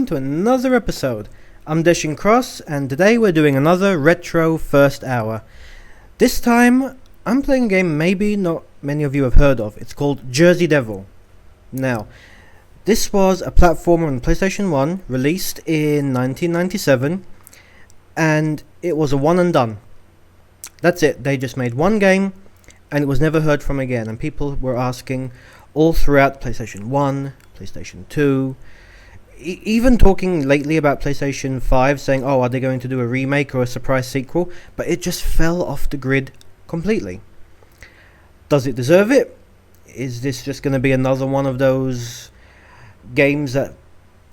to another episode. I'm Deshin Cross, and today we're doing another retro first hour. This time, I'm playing a game maybe not many of you have heard of. It's called Jersey Devil. Now, this was a platformer on PlayStation 1, released in 1997, and it was a one and done. That's it, they just made one game, and it was never heard from again, and people were asking all throughout PlayStation 1, PlayStation 2, even talking lately about PlayStation 5, saying, oh, are they going to do a remake or a surprise sequel? But it just fell off the grid completely. Does it deserve it? Is this just going to be another one of those games that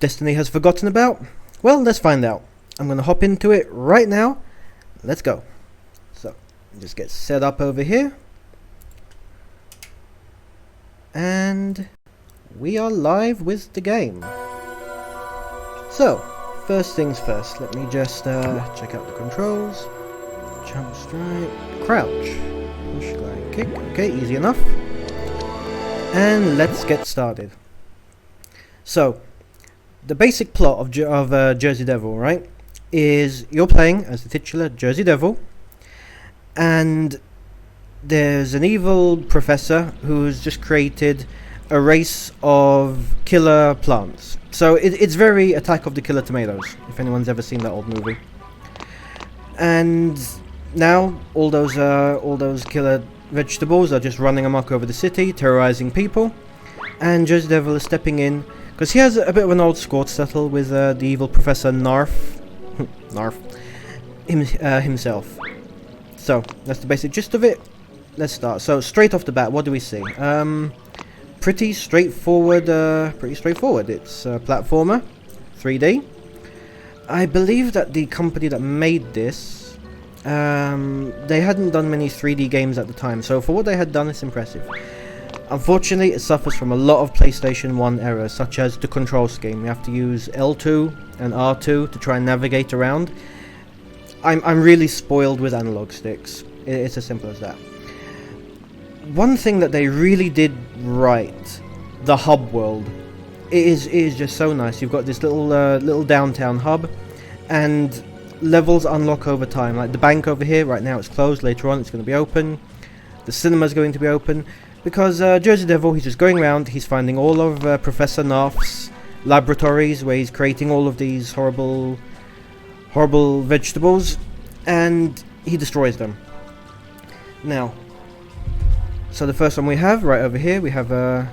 Destiny has forgotten about? Well, let's find out. I'm going to hop into it right now. Let's go. So, just get set up over here. And we are live with the game. So, first things first, let me just check out the controls. Jump, strike, crouch, push, glide, kick. Okay, easy enough. And let's get started. So, the basic plot of Jersey Devil, right, is you're playing as the titular Jersey Devil, and there's an evil professor who's just created a race of killer plants. So it's very Attack of the Killer Tomatoes, if anyone's ever seen that old movie. And now all those killer vegetables are just running amok over the city, terrorizing people. And Jersey Devil is stepping in because he has a bit of an old score to settle with the evil Professor Narf, himself. So that's the basic gist of it. Let's start. So straight off the bat, what do we see? Pretty straightforward. It's a platformer, 3D. I believe that the company that made this, they hadn't done many 3D games at the time, so for what they had done, it's impressive. Unfortunately, it suffers from a lot of PlayStation 1 errors, such as the control scheme. You have to use L2 and R2 to try and navigate around. I'm really spoiled with analog sticks. It's as simple as that. One thing that they really did right, the hub world, it is just so nice. You've got this little downtown hub, and levels unlock over time. Like the bank over here, right now it's closed. Later on, it's going to be open. The cinema's going to be open because Jersey Devil, he's just going around. He's finding all of Professor Narf's laboratories where he's creating all of these horrible vegetables, and he destroys them. Now, so the first one we have, right over here, we have the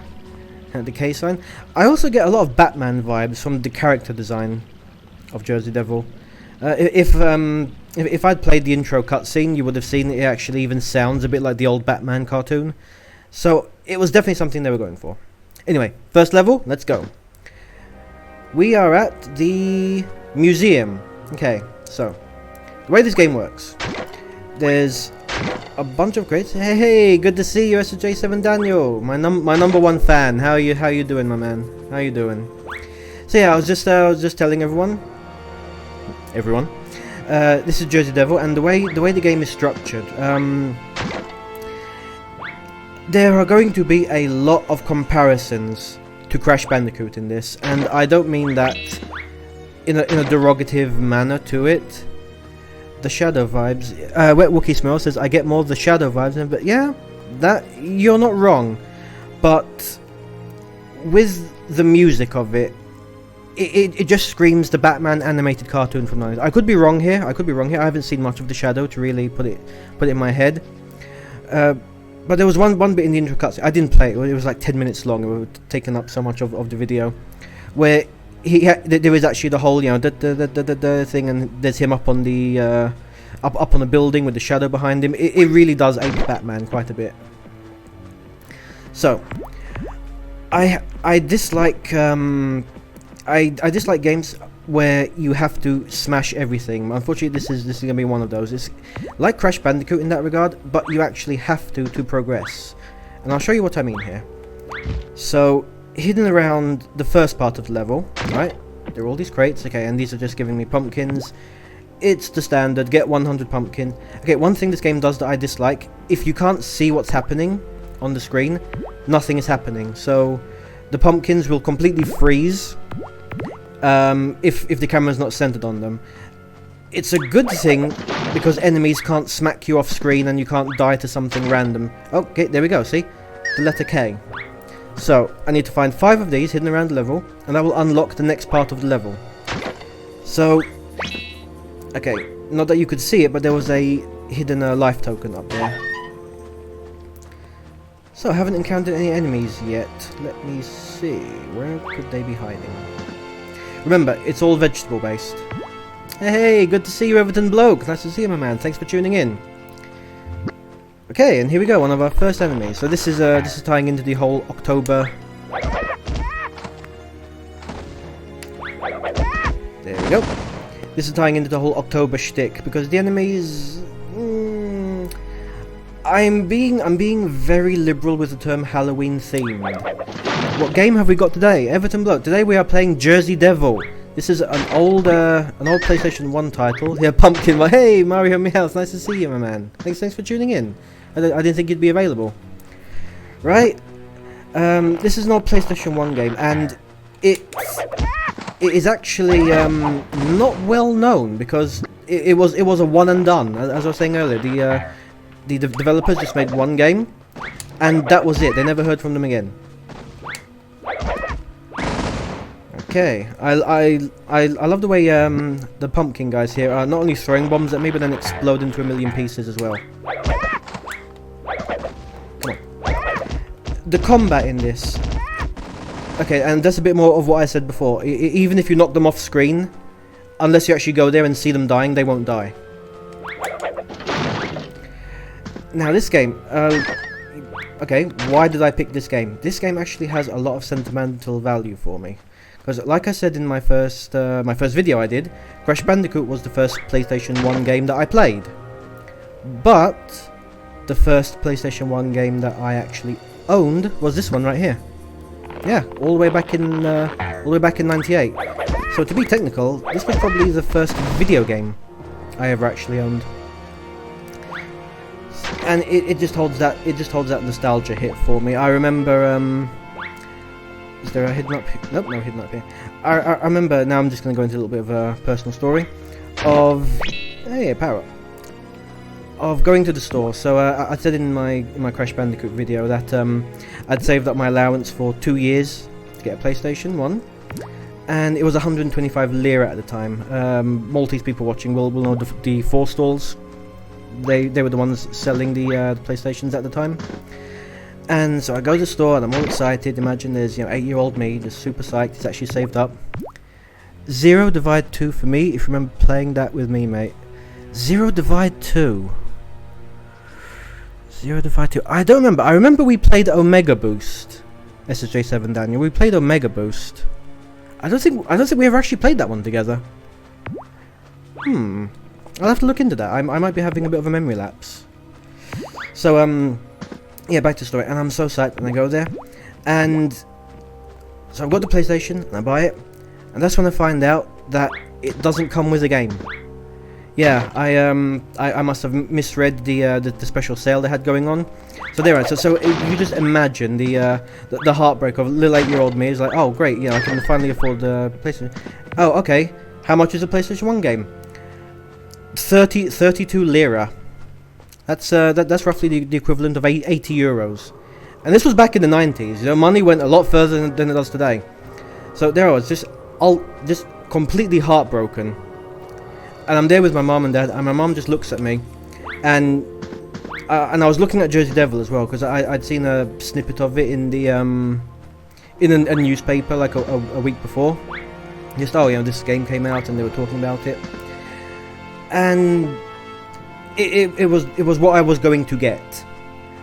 K sign. I also get a lot of Batman vibes from the character design of Jersey Devil. If I'd played the intro cutscene, you would have seen it actually even sounds a bit like the old Batman cartoon. So it was definitely something they were going for. Anyway, first level, let's go. We are at the museum. Okay, so the way this game works, there's a bunch of crates. Hey, good to see you, SJ7 Daniel, my number one fan. How you doing, my man? How you doing? So yeah, I was just telling everyone. This is Jersey Devil, and the way the game is structured, there are going to be a lot of comparisons to Crash Bandicoot in this, and I don't mean that in a derogative manner to it. The shadow vibes. Wet Wookie Smell says, I get more of the shadow vibes, but yeah, that you're not wrong. But with the music of it, it just screams the Batman animated cartoon from the 90s. I could be wrong here. I haven't seen much of the shadow to really put it in my head. But there was one bit in the intro cutscene. I didn't play it. It was like 10 minutes long. It would have taken up so much of the video, where there was actually the whole, the thing, and there's him up on the up on the building with the shadow behind him. It really does ape Batman quite a bit. So, I dislike I dislike games where you have to smash everything. Unfortunately, this is gonna be one of those. It's like Crash Bandicoot in that regard, but you actually have to progress, and I'll show you what I mean here. So, hidden around the first part of the level, right? There are all these crates, okay, and these are just giving me pumpkins. It's the standard, get 100 pumpkin. Okay, one thing this game does that I dislike, if you can't see what's happening on the screen, nothing is happening. So, the pumpkins will completely freeze if the camera's not centered on them. It's a good thing because enemies can't smack you off screen and you can't die to something random. Okay, there we go, see? The letter K. So, I need to find 5 of these hidden around the level, and that will unlock the next part of the level. So, okay, not that you could see it, but there was a hidden life token up there. So, I haven't encountered any enemies yet. Let me see, where could they be hiding? Remember, it's all vegetable based. Hey, good to see you, Everton Bloke. Nice to see you, my man. Thanks for tuning in. Okay, and here we go, one of our first enemies. So this is tying into the whole October. There we go. This is tying into the whole October shtick because the enemies. I'm being very liberal with the term Halloween themed. What game have we got today? Everton Bloke. Today we are playing Jersey Devil. This is an old PlayStation 1 title. Yeah, Pumpkin. Well, hey, Mario Meows. Nice to see you, my man. Thanks for tuning in. I didn't think you'd be available. Right. This is an old PlayStation 1 game, and it is actually not well known because it was a one and done. As I was saying earlier, the developers just made one game, and that was it. They never heard from them again. Okay, I love the way the pumpkin guys here are not only throwing bombs at me, but then explode into a million pieces as well. Come on. The combat in this. Okay, and that's a bit more of what I said before. Even if you knock them off screen, unless you actually go there and see them dying, they won't die. Now this game, okay, why did I pick this game? This game actually has a lot of sentimental value for me. Because, like I said in my first video I did, Crash Bandicoot was the first PlayStation 1 game that I played. But the first PlayStation 1 game that I actually owned was this one right here. Yeah, all the way back in '98. So to be technical, this was probably the first video game I ever actually owned. And it just holds that nostalgia hit for me. I remember is there a hidden up here? Nope, no hidden up here. I remember, now I'm just going to go into a little bit of a personal story of, hey, power up, of going to the store. So I said in my Crash Bandicoot video that I'd saved up my allowance for 2 years to get a PlayStation 1, and it was 125 lira at the time. Maltese people watching will know the 4 stalls. They were the ones selling the PlayStations at the time. And so I go to the store and I'm all excited. Imagine there's 8-year-old me, just super psyched. It's actually saved up. 0 divide 2 for me, if you remember playing that with me, mate. 0 divide 2. 0 divide 2. I don't remember. I remember we played Omega Boost. SSJ7 Daniel. We played Omega Boost. I don't think we ever actually played that one together. I'll have to look into that. I might be having a bit of a memory lapse. So yeah, back to the story, and I'm so psyched when I go there, and so I've got the PlayStation, and I buy it, and that's when I find out that it doesn't come with a game. Yeah, I must have misread the special sale they had going on. So there, right. So you just imagine the heartbreak of little 8-year-old me is like, oh great, I can finally afford the PlayStation. Oh okay, how much is a PlayStation 1 game? 32 lira. That's roughly the equivalent of 80 euros. And this was back in the 90s. Money went a lot further than it does today. So there I was, just completely heartbroken. And I'm there with my mom and dad, and my mom just looks at me, and I was looking at Jersey Devil as well, because I'd seen a snippet of it in the in a newspaper like a week before. Just this game came out and they were talking about it, and it was what I was going to get,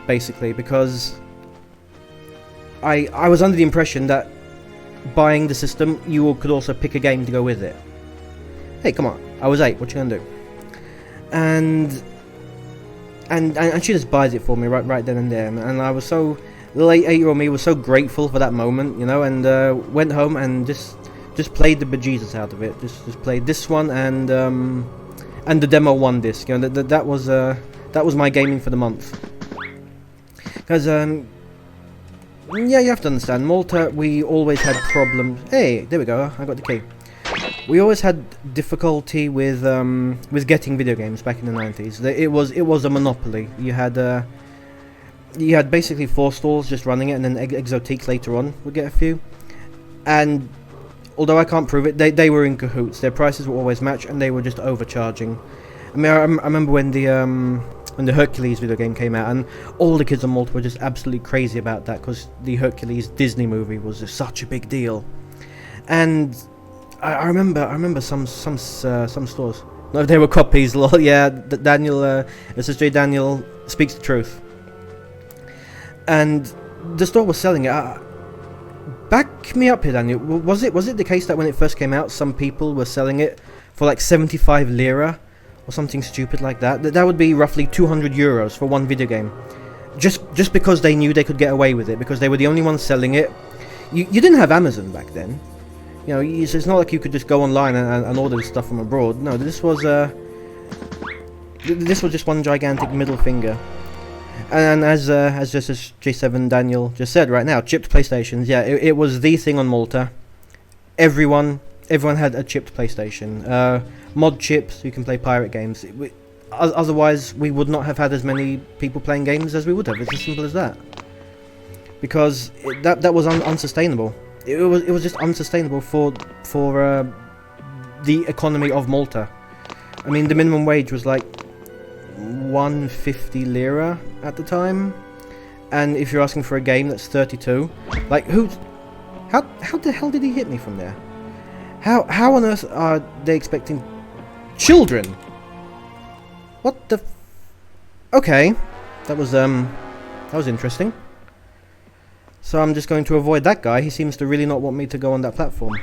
basically, because I was under the impression that buying the system you could also pick a game to go with it. Hey, come on, I was 8, what you gonna do? And she just buys it for me right then and there, and I was so, little 8-year-old me was so grateful for that moment, and went home and just played the bejesus out of it. Just played this one and the demo 1 disc. That was my gaming for the month. Because yeah, you have to understand, Malta, we always had problems. Hey, there we go, I got the key. we always had difficulty with getting video games back in the 90s. It was a monopoly. You had basically 4 stores just running it, and then Exotique later on would get a few. And although I can't prove it, they were in cahoots. Their prices were always matched, and they were just overcharging. I mean, I remember when the Hercules video game came out, and all the kids on Malta were just absolutely crazy about that, because the Hercules Disney movie was just such a big deal. And I remember some stores. No, they were copies. Lol. Yeah, Daniel, SSJ Daniel speaks the truth. And the store was selling it. Back me up here, Daniel. Was it the case that when it first came out, some people were selling it for like 75 lira or something stupid like that? That would be roughly 200 euros for one video game, just because they knew they could get away with it, because they were the only ones selling it. You didn't have Amazon back then. You know, it's not like you could just go online and order this stuff from abroad. No, this was just one gigantic middle finger. And as J7 Daniel just said right now, chipped PlayStations. Yeah, it was the thing on Malta. Everyone had a chipped PlayStation. Mod chips, you can play pirate games. Otherwise, we would not have had as many people playing games as we would have. It's as simple as that. Because that was unsustainable. It was just unsustainable for the economy of Malta. I mean, the minimum wage was like 150 lira at the time, and if you're asking for a game that's 32, like how the hell did he hit me from there? How on earth are they expecting children? What the? Okay, that was interesting. So I'm just going to avoid that guy. He seems to really not want me to go on that platform.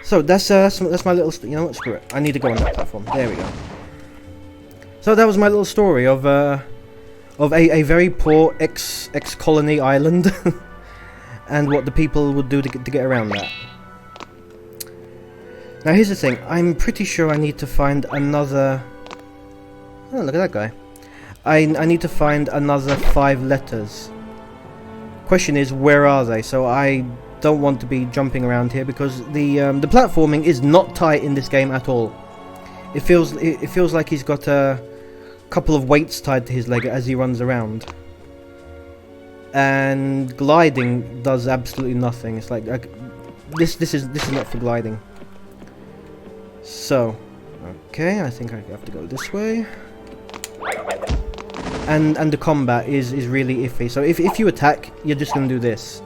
So that's my little. You know what? Screw it. I need to go on that platform. There we go. So that was my little story of a very poor ex-colony island, and what the people would do to get around that. Now here's the thing. I'm pretty sure I need to find another. Oh, look at that guy. I need to find another 5 letters. Question is, where are they? So I don't want to be jumping around here, because the platforming is not tight in this game at all. It feels like he's got a couple of weights tied to his leg as he runs around. And gliding does absolutely nothing. It's like this is not for gliding. So, okay, I think I have to go this way. And the combat is really iffy. So if you attack, you're just gonna do this,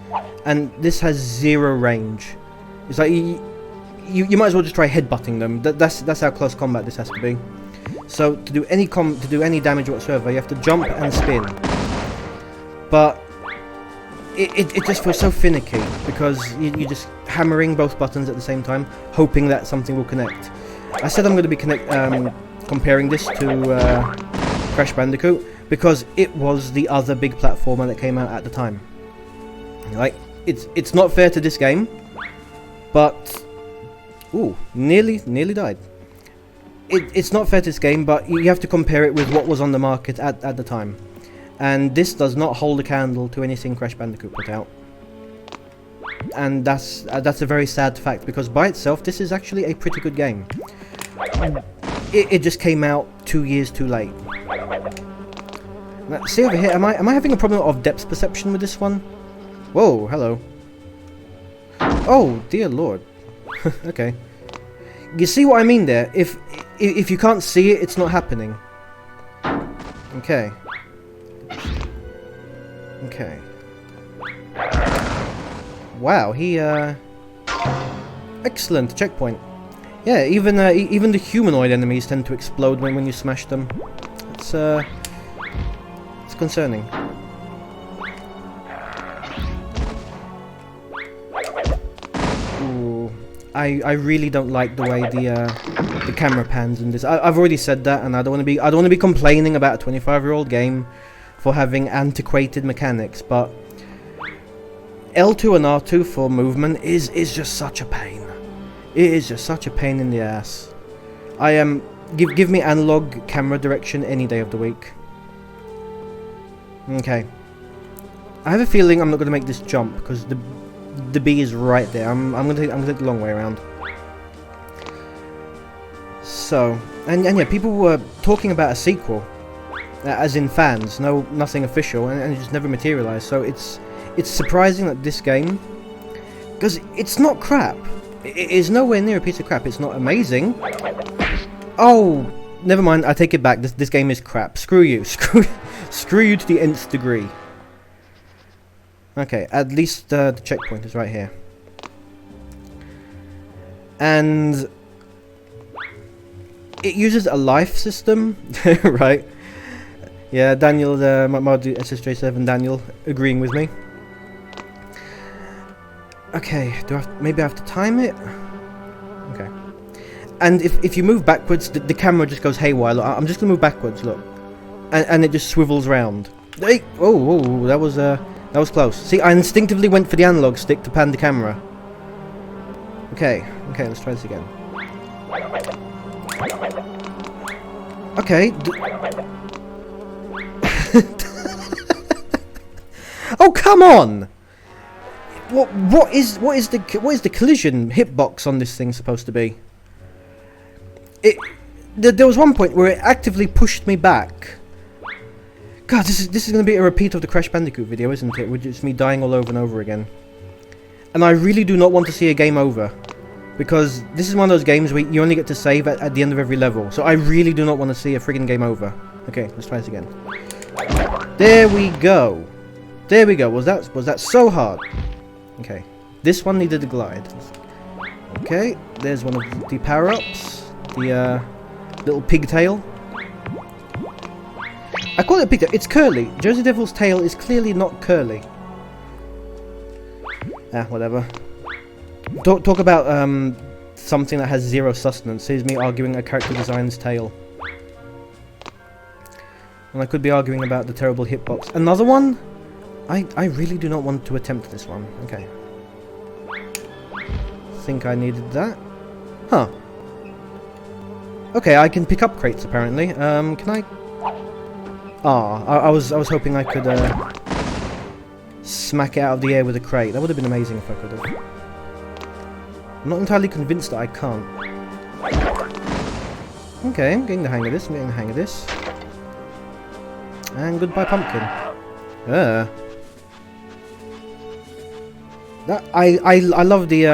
and this has 0 range. It's like you might as well just try headbutting them. That's how close combat this has to be. So to do any damage whatsoever, you have to jump and spin. But it just feels so finicky, because you're just hammering both buttons at the same time, hoping that something will connect. I said I'm going to be comparing this to Crash Bandicoot, because it was the other big platformer that came out at the time. Like, it's not fair to this game, but ooh, nearly died. It's not fair to this game, but you have to compare it with what was on the market at the time, and this does not hold a candle to anything Crash Bandicoot put out. And that's a very sad fact, because by itself this is actually a pretty good game. It just came out 2 years too late. Now, see over here, am I having a problem of depth perception with this one? Whoa, hello. Oh dear lord. Okay. You see what I mean there? If you can't see it, it's not happening. Okay. Okay. Wow, he excellent checkpoint. Yeah, even the humanoid enemies tend to explode when you smash them. It's concerning. Ooh, I really don't like the way the camera pans in this. I've already said that, and I don't want to be complaining about a 25-year-old game for having antiquated mechanics, but L2 and R2 for movement is just such a pain. It is just such a pain in the ass. I am give me analog camera direction any day of the week. Okay. I have a feeling I'm not going to make this jump, because the bee is right there. I'm gonna take the long way around. So, and yeah, people were talking about a sequel, as in fans. Nothing official, and it just never materialized. So it's surprising that this game, because it's not crap. It is nowhere near a piece of crap. It's not amazing. Oh, never mind. I take it back. This game is crap. Screw you. Screw you to the nth degree. Okay, at least the checkpoint is right here. And it uses a life system, right? Yeah, Daniel, Mardu SSJ7 Daniel, agreeing with me. Okay, maybe I have to time it? Okay. And if you move backwards, the camera just goes haywire. Look, I'm just gonna move backwards, look. And it just swivels round. Hey! Oh, that was close. See, I instinctively went for the analog stick to pan the camera. Okay, let's try this again. Okay. Oh, come on! What is the collision hitbox on this thing supposed to be? There was one point where it actively pushed me back. God, this is going to be a repeat of the Crash Bandicoot video, isn't it? With just me dying all over and over again. And I really do not want to see a game over, because this is one of those games where you only get to save at the end of every level. So I really do not want to see a friggin' game over. Okay, let's try this again. There we go. There we go. Was that so hard? Okay, this one needed a glide. Okay, there's one of the power-ups. The little pigtail. I call it a pigtail. It's curly. Jersey Devil's tail is clearly not curly. Ah, whatever. Talk about something that has zero sustenance. Here's me arguing a character design's tail. And I could be arguing about the terrible hitbox. Another one? I really do not want to attempt this one. Okay. Think I needed that. Huh. Okay, I can pick up crates apparently. Can I? Ah, I was hoping I could smack it out of the air with a crate. That would have been amazing if I could have. I'm not entirely convinced that I can't. Okay, I'm getting the hang of this. And goodbye, pumpkin. I love the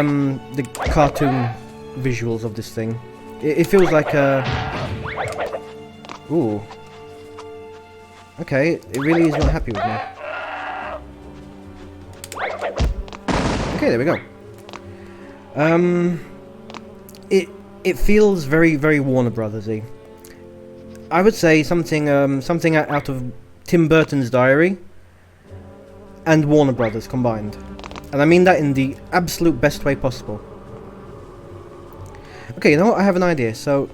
cartoon visuals of this thing. It feels like a... Ooh. Okay, it really is not happy with me. Okay, there we go. It feels very, very Warner Brothers-y. I would say something out of Tim Burton's Diary and Warner Brothers combined. And I mean that in the absolute best way possible. Okay, you know what? I have an idea. So,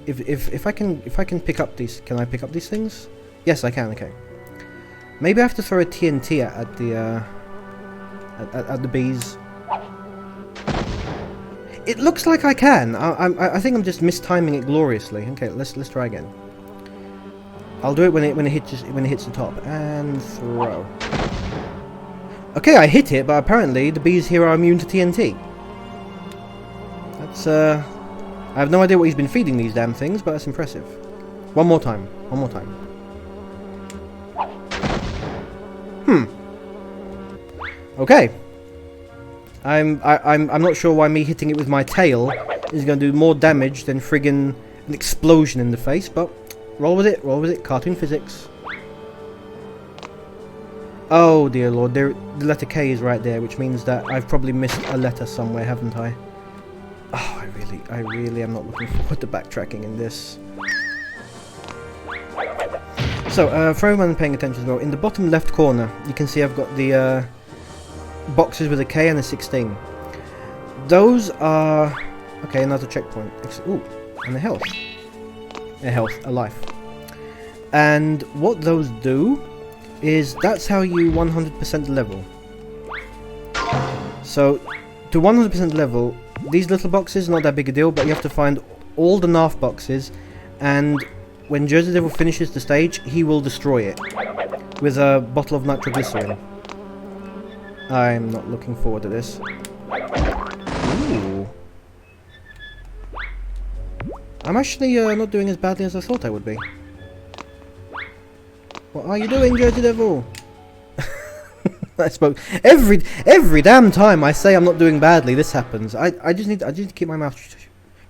if I can pick up these, can I pick up these things? Yes, I can. Okay. Maybe I have to throw a TNT at the bees. It looks like I can. I think I'm just mistiming it gloriously. Okay, let's try again. I'll do it when it hits the top and throw. Okay, I hit it, but apparently the bees here are immune to TNT. That's I have no idea what he's been feeding these damn things, but that's impressive. One more time. Okay. I'm not sure why me hitting it with my tail is going to do more damage than friggin' an explosion in the face, but roll with it, cartoon physics. Oh dear lord, the letter K is right there, which means that I've probably missed a letter somewhere, haven't I? Oh, I really am not looking forward to backtracking in this. So, for everyone paying attention as well, in the bottom left corner, you can see I've got the boxes with a K and a 16. Those are... Okay, another checkpoint. Ooh, and a health. A life. And what those do is that's how you 100% level. So, to 100% level, these little boxes, not that big a deal, but you have to find all the NARF boxes, and when Jersey Devil finishes the stage, he will destroy it with a bottle of nitroglycerin. I'm not looking forward to this. Ooh. I'm actually not doing as badly as I thought I would be. What are you doing, Jersey Devil? I spoke every damn time I say I'm not doing badly. This happens. I just need to keep my mouth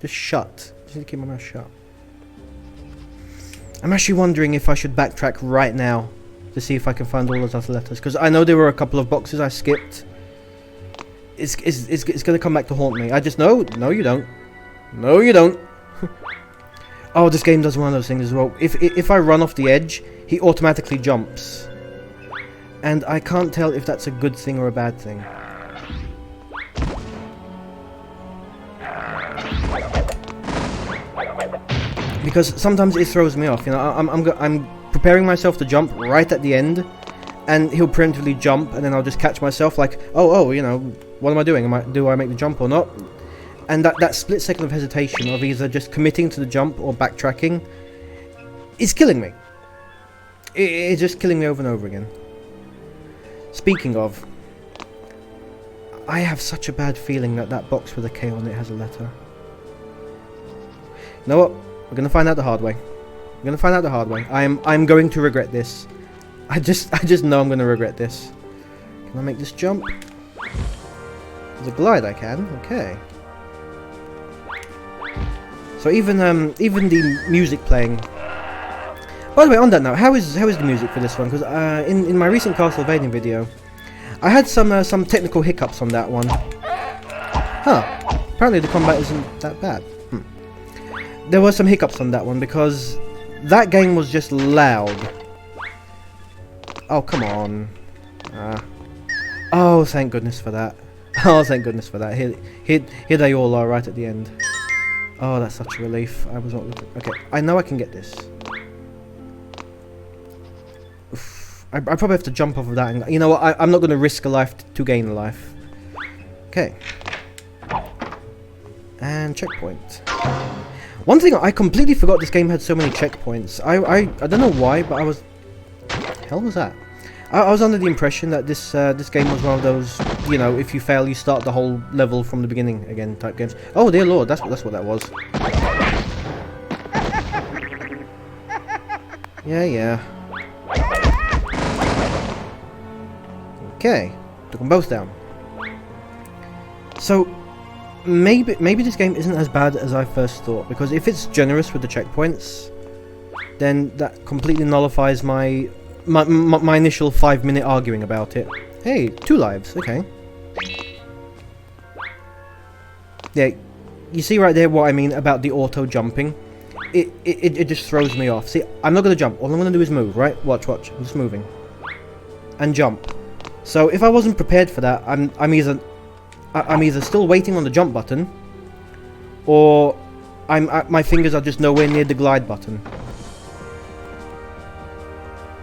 just shut. I just need to keep my mouth shut. I'm actually wondering if I should backtrack right now to see if I can find all those other letters, because I know there were a couple of boxes I skipped. It's gonna come back to haunt me. I just know. No, you don't. No, you don't. Oh, this game does one of those things as well. If I run off the edge, he automatically jumps. And I can't tell if that's a good thing or a bad thing. Because sometimes it throws me off, you know. I'm preparing myself to jump right at the end, and he'll preemptively jump, and then I'll just catch myself like, oh, you know, what am I doing? Do I make the jump or not? And that split second of hesitation of either just committing to the jump or backtracking is killing me. It's just killing me over and over again. Speaking of, I have such a bad feeling that that box with a K on it has a letter. You know what? We're gonna find out the hard way. We're gonna find out the hard way. I'm going to regret this. I just know I'm gonna regret this. Can I make this jump? There's a glide I can. Okay. So even the music playing. By the way, on that note, how is the music for this one? Because in my recent Castlevania video, I had some technical hiccups on that one. Huh. Apparently the combat isn't that bad. There were some hiccups on that one because that game was just loud. Oh, come on. Oh, thank goodness for that. Oh, thank goodness for that. Here they all are right at the end. Oh, that's such a relief. I was not looking. Okay, I know I can get this. Oof. I probably have to jump off of that. And, you know what? I'm not going to risk a life to gain a life. Okay. And checkpoint. One thing, I completely forgot this game had so many checkpoints. I don't know why, but I was... What the hell was that? I was under the impression that this game was one of those, you know, if you fail, you start the whole level from the beginning again type games. Oh dear lord, that's what that was. Yeah. Okay, took them both down. So maybe this game isn't as bad as I first thought, because if it's generous with the checkpoints, then that completely nullifies my initial 5-minute arguing about it. Hey, 2 lives, okay. Yeah, you see right there what I mean about the auto jumping? It just throws me off. See, I'm not gonna jump, all I'm gonna do is move, right? Watch, I'm just moving. And jump. So if I wasn't prepared for that, I'm either still waiting on the jump button, or my fingers are just nowhere near the glide button.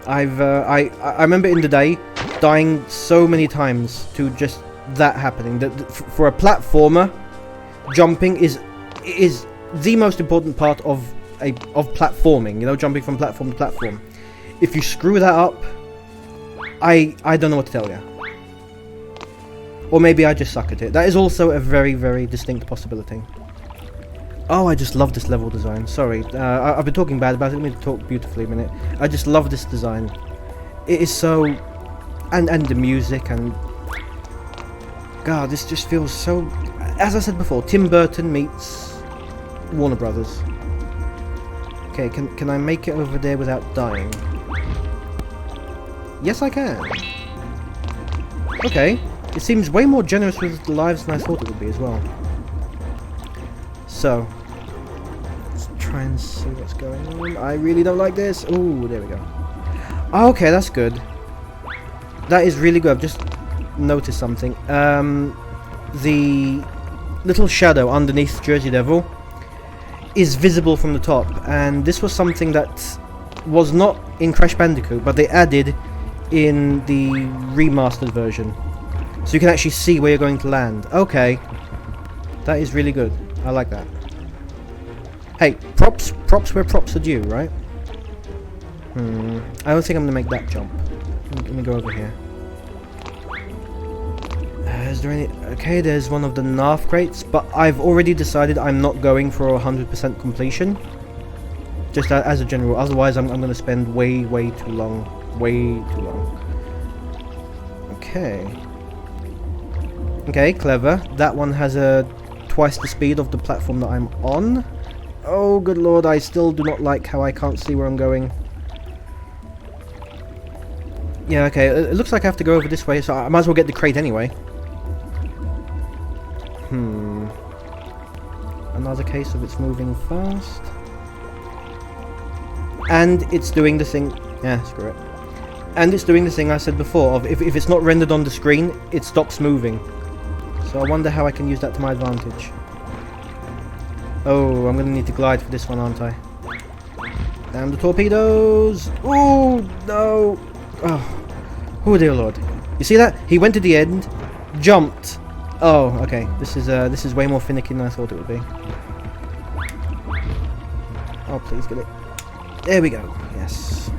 I remember in the day dying so many times to just that happening. That for a platformer, jumping is the most important part of platforming. You know, jumping from platform to platform. If you screw that up, I don't know what to tell you. Or maybe I just suck at it. That is also a very, very distinct possibility. Oh, I just love this level design. Sorry, I've been talking bad about it. Let me talk beautifully a minute. I just love this design. It is so... And the music and... God, this just feels so... As I said before, Tim Burton meets Warner Brothers. Okay, can I make it over there without dying? Yes, I can. Okay. It seems way more generous with the lives than I thought it would be as well. So, let's try and see what's going on. I really don't like this. Ooh, there we go. Oh, okay, that's good. That is really good. I've just noticed something. The little shadow underneath Jersey Devil is visible from the top, and this was something that was not in Crash Bandicoot, but they added in the remastered version. So you can actually see where you're going to land. Okay. That is really good. I like that. Hey, props where props are due, right? I don't think I'm going to make that jump. Let me go over here. Is there any... Okay, there's one of the NARF crates, but I've already decided I'm not going for 100% completion. Just as a general, otherwise I'm going to spend way too long. Way too long. Okay. Okay, clever. That one has twice the speed of the platform that I'm on. Oh, good lord, I still do not like how I can't see where I'm going. Yeah, okay, it looks like I have to go over this way, so I might as well get the crate anyway. Another case of it's moving fast. And it's doing the thing... Yeah, screw it. And it's doing the thing I said before, of if it's not rendered on the screen, it stops moving. So I wonder how I can use that to my advantage. Oh, I'm gonna need to glide for this one, aren't I? Damn the torpedoes! Oh, no! Oh dear lord. You see that? He went to the end, jumped. Oh, okay. This is way more finicky than I thought it would be. Oh, please get it. There we go. Yes.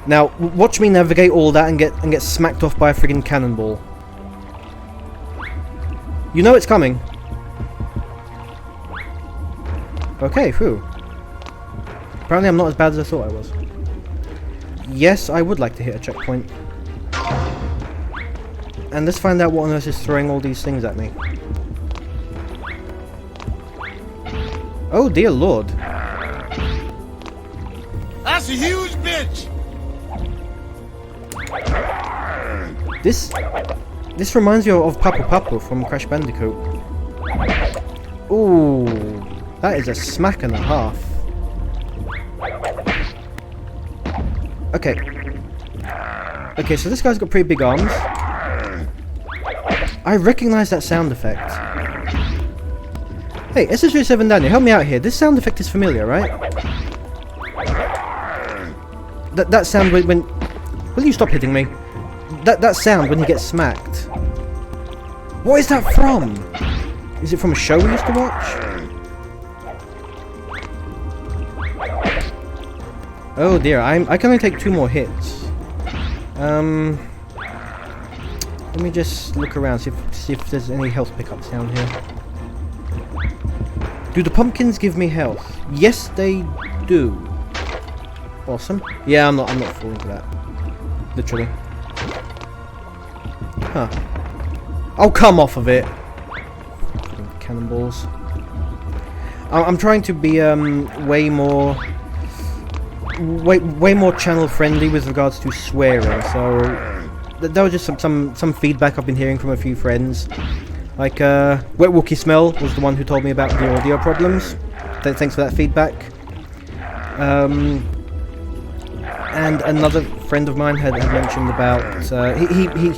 Now, watch me navigate all that and get smacked off by a friggin' cannonball. You know it's coming. Okay, phew. Apparently I'm not as bad as I thought I was. Yes, I would like to hit a checkpoint. And let's find out what on earth is throwing all these things at me. Oh dear lord. That's a huge bitch! This reminds you of Papu Papu from Crash Bandicoot. Ooh, that is a smack and a half. Okay. Okay, so this guy's got pretty big arms. I recognize that sound effect. Hey, SS37 Daniel, help me out here. This sound effect is familiar, right? That sound when... Will you stop hitting me? That sound when he gets smacked. What is that from? Is it from a show we used to watch? Oh dear, I can only take 2 more hits. Let me just look around, see if there's any health pickups down here. Do the pumpkins give me health? Yes, they do. Awesome. Yeah, I'm not falling for that. Literally. Huh. Oh, come off of it. Cannonballs. I'm trying to be way more channel friendly with regards to swearing. So that was just some feedback I've been hearing from a few friends. Like Wet Wookie Smell was the one who told me about the audio problems. Thanks for that feedback. And another friend of mine had mentioned about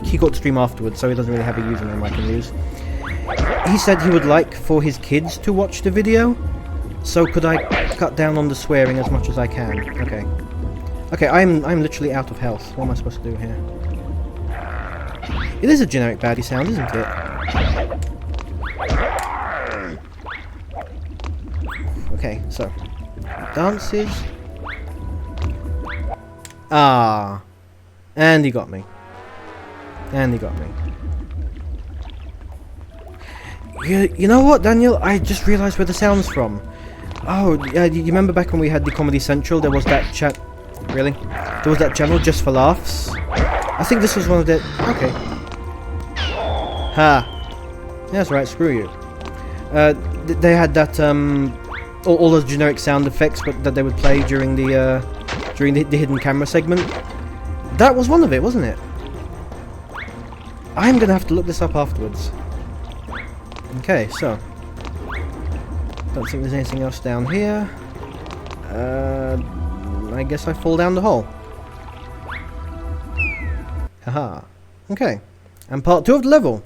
he got to stream afterwards, so he doesn't really have a username I can use. He said he would like for his kids to watch the video, so could I cut down on the swearing as much as I can? Okay. Okay, I'm literally out of health. What am I supposed to do here? It is a generic baddie sound, isn't it? Okay, so dances. Ah, and he got me. And he got me. You know what, Daniel? I just realised where the sound's from. Oh, you remember back when we had the Comedy Central? There was that chat. Really? There was that channel just for laughs. I think this was one of the. Okay. Ha. That's right. Screw you. They had that all those generic sound effects, but that they would play during the hidden camera segment. That was one of it, wasn't it? I'm gonna have to look this up afterwards. Okay, so don't think there's anything else down here. I guess I fall down the hole. Haha. Okay. And part 2 of the level.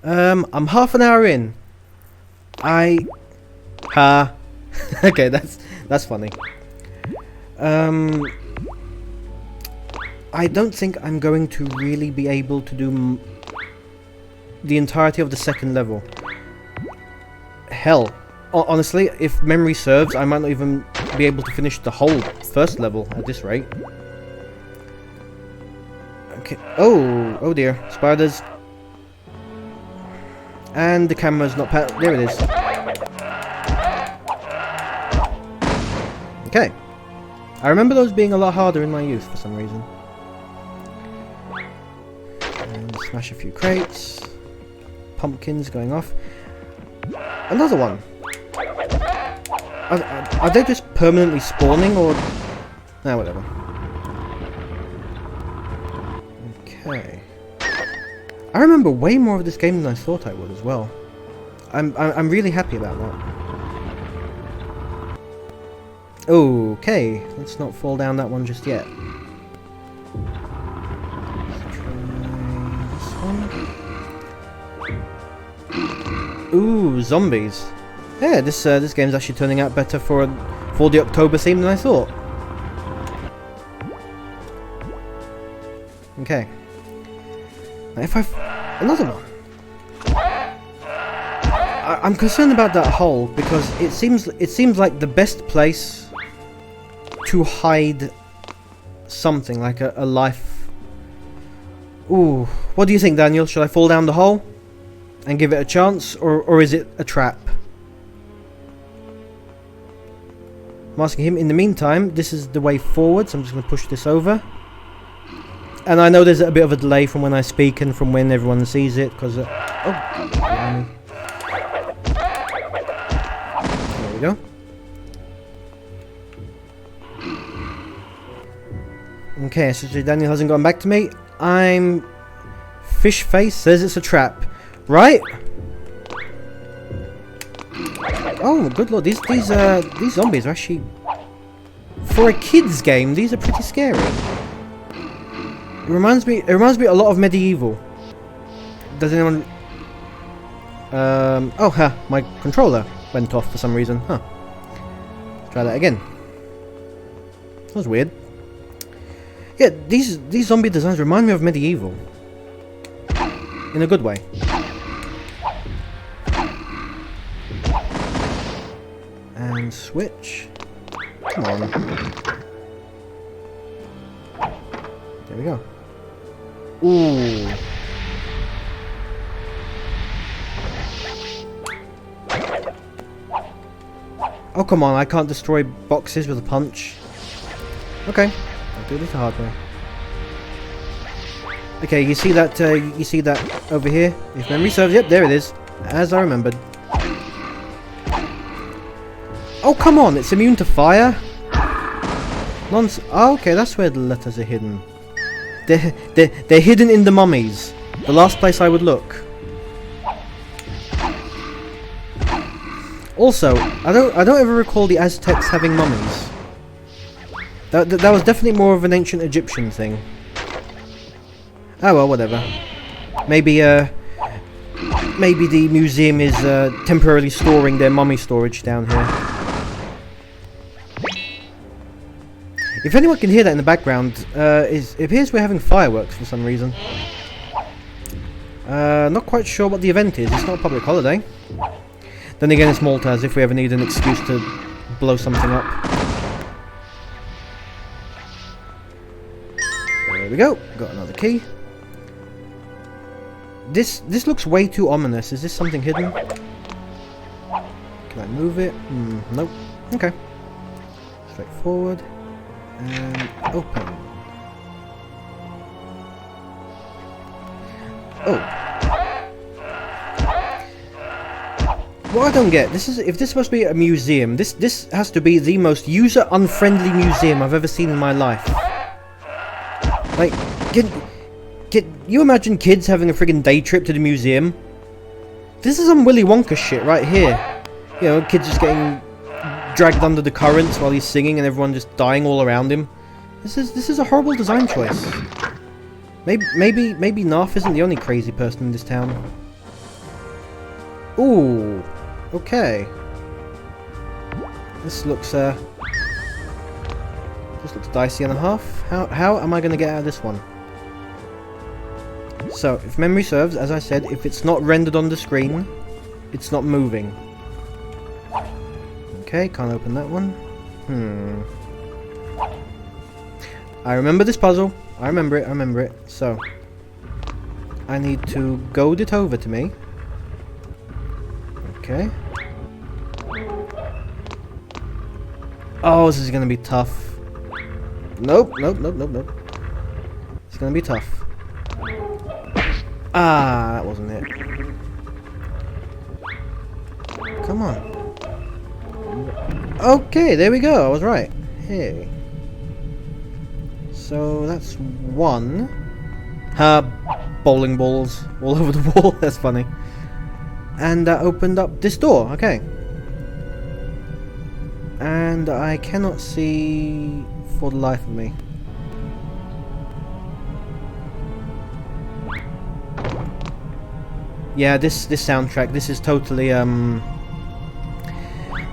I'm half an hour in. Okay, that's funny. I don't think I'm going to really be able to do the entirety of the second level. Hell, honestly, if memory serves, I might not even be able to finish the whole first level at this rate. Okay. Oh dear, spiders. And the camera's not there it is. Okay. I remember those being a lot harder in my youth for some reason. And smash a few crates. Pumpkins going off. Another one. Are they just permanently spawning or... Nah, whatever. Okay. I remember way more of this game than I thought I would as well. I'm really happy about that. Okay, let's not fall down that one just yet. Let's try this one. Ooh, zombies. Yeah, this game's actually turning out better for the October theme than I thought. Okay. Now if another one. I'm concerned about that hole because it seems like the best place to hide something like a life. Ooh, what do you think, Daniel? Should I fall down the hole and give it a chance, or is it a trap? I'm asking him. In the meantime, this is the way forward, so I'm just going to push this over. And I know there's a bit of a delay from when I speak and from when everyone sees it, because... oh, there we go. Okay, so Daniel hasn't gone back to me. Fish Face says it's a trap. Right? Oh, good lord, these zombies are actually... For a kid's game, these are pretty scary. It reminds me a lot of Medieval. Does anyone... oh, my controller went off for some reason. Huh. Let's try that again. That was weird. Yeah, these zombie designs remind me of Medieval. In a good way. And switch. Come on. There we go. Ooh. Oh, come on, I can't destroy boxes with a punch. Okay, I'll do this the hard way. Okay, you see that over here? If memory serves, yep, there it is. As I remembered. Oh, come on, it's immune to fire? Nonsense. Oh, okay, that's where the letters are hidden. They're hidden in the mummies. The last place I would look. Also, I don't ever recall the Aztecs having mummies. That was definitely more of an ancient Egyptian thing. Oh well, whatever. Maybe the museum is temporarily storing their mummy storage down here. If anyone can hear that in the background, it appears we're having fireworks for some reason. Not quite sure what the event is. It's not a public holiday. Then again, it's Malta, as if we ever need an excuse to blow something up. There we go. Got another key. This looks way too ominous. Is this something hidden? Can I move it? Nope. Okay. Straight forward. And open. Oh. What I don't get, if this is supposed to be a museum, this has to be the most user-unfriendly museum I've ever seen in my life. Like, can you imagine kids having a friggin' day trip to the museum? This is some Willy Wonka shit right here. You know, kids just getting dragged under the currents while he's singing and everyone just dying all around him. This is a horrible design choice. Maybe Narf isn't the only crazy person in this town. Ooh, okay. This looks dicey and a half. How am I gonna get out of this one? So, if memory serves, as I said, if it's not rendered on the screen, it's not moving. Okay, can't open that one. I remember this puzzle. I remember it. So, I need to goad it over to me. Okay. Oh, this is gonna be tough. Nope, nope, nope, nope, nope. It's gonna be tough. Ah, that wasn't it. Come on. Okay, there we go. I was right. Hey. So that's one. Bowling balls all over the wall. That's funny. And that opened up this door. Okay. And I cannot see for the life of me. Yeah, this soundtrack, this is totally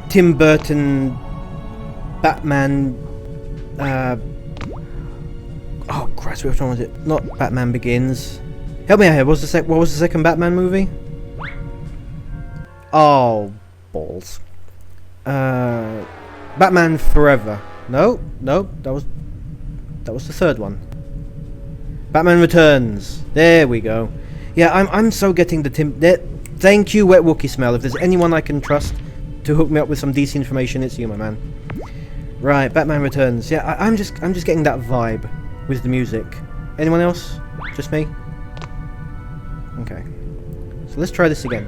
Tim Burton Batman oh Christ, which one was it? Not Batman Begins. Help me out here, what was the second Batman movie? Oh, balls. Batman Forever. No, that was the third one. Batman Returns. There we go. Yeah, I'm so getting the Tim. Thank you, Wet Wookie Smell. If there's anyone I can trust to hook me up with some DC information, it's you, my man. Right, Batman Returns. Yeah, I'm just getting that vibe with the music. Anyone else? Just me? Okay. So let's try this again.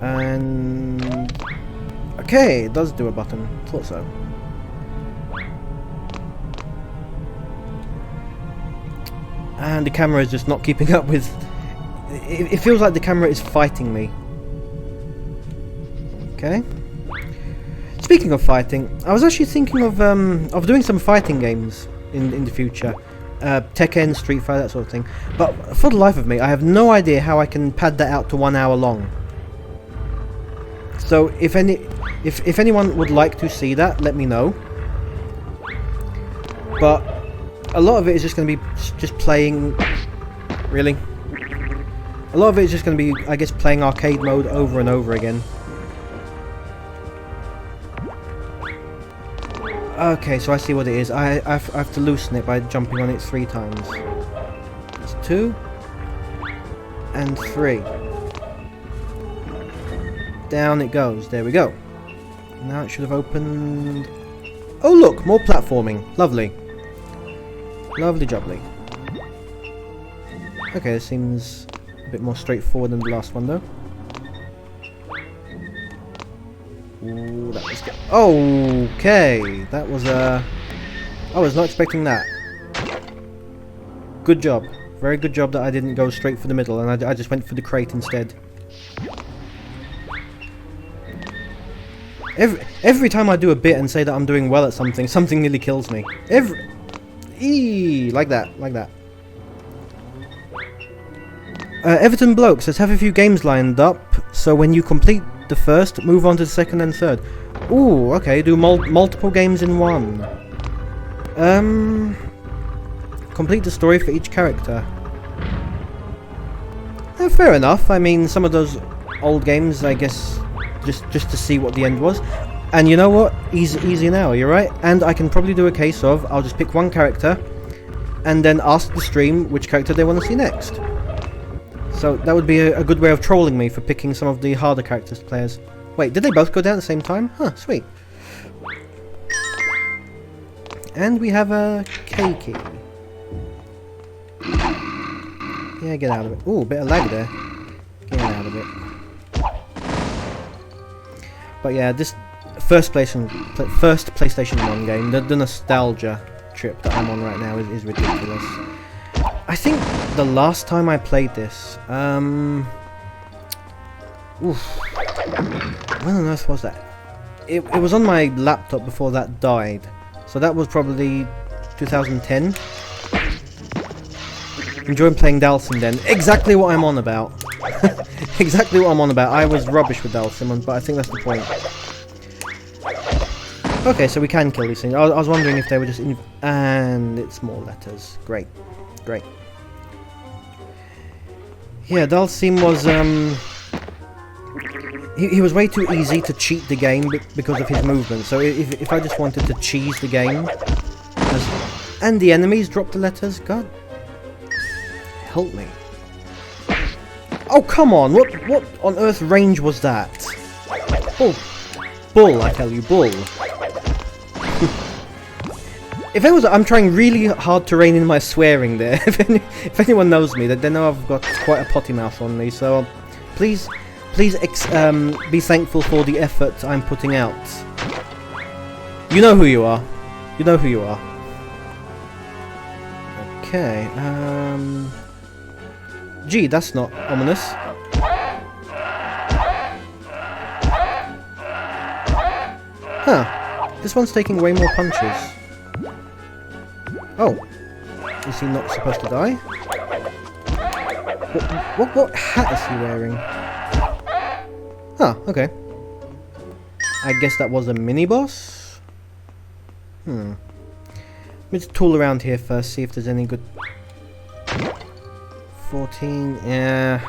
And okay, it does do a button. Thought so. And the camera is just not keeping up with. It feels like the camera is fighting me. Okay. Speaking of fighting, I was actually thinking of doing some fighting games in the future. Tekken, Street Fighter, that sort of thing. But for the life of me, I have no idea how I can pad that out to 1 hour long. So if anyone would like to see that, let me know. But a lot of it is just going to be just playing. Really? A lot of it is just going to be, I guess, playing arcade mode over and over again. Okay, so I see what it is. I have to loosen it by jumping on it 3 times. That's 2 and 3. Down it goes. There we go. Now it should have opened. Oh look, more platforming. Lovely. Lovely jubbly. Okay, this seems a bit more straightforward than the last one though. Ooh, that was good. Okay, that was I was not expecting that. Good job. Very good job that I didn't go straight for the middle and I just went for the crate instead. Every time I do a bit and say that I'm doing well at something, something nearly kills me. Like that. Everton Bloke says, have a few games lined up, so when you complete the first, move on to the second and third. Ooh, okay, do multiple games in one. Complete the story for each character. Fair enough. I mean, some of those old games, I guess, just to see what the end was. And you know what? Easy now, you're right. And I can probably do a case of, I'll just pick one character, and then ask the stream which character they want to see next. So that would be a good way of trolling me for picking some of the harder characters to play as. Wait, did they both go down at the same time? Huh, sweet. And we have a K-key. Yeah, get out of it. Ooh, bit of lag there. Get out of it. But yeah, this first PlayStation 1 game, the nostalgia trip that I'm on right now is ridiculous. I think the last time I played this, when on earth was that? It was on my laptop before that died, so that was probably 2010. Enjoying playing Dalsim then. Exactly what I'm on about. Exactly what I'm on about. I was rubbish with Dalsim, but I think that's the point. Okay, so we can kill these things. I was wondering if they were just and it's more letters. Great. Great. Yeah, Dalsim was, he was way too easy to cheat the game because of his movement. So if I just wanted to cheese the game, and the enemies drop the letters, God help me. Oh, come on! What on earth range was that? Oh, bull! I tell you, bull. If it was, I'm trying really hard to rein in my swearing there. If anyone knows me, they know I've got quite a potty mouth on me. So please be thankful for the effort I'm putting out. You know who you are. You know who you are. Okay. Gee, that's not ominous. Huh. This one's taking way more punches. Oh. Is he not supposed to die? What hat is he wearing? Huh, okay. I guess that was a mini-boss? Let's tool around here first, see if there's any good... 14, yeah.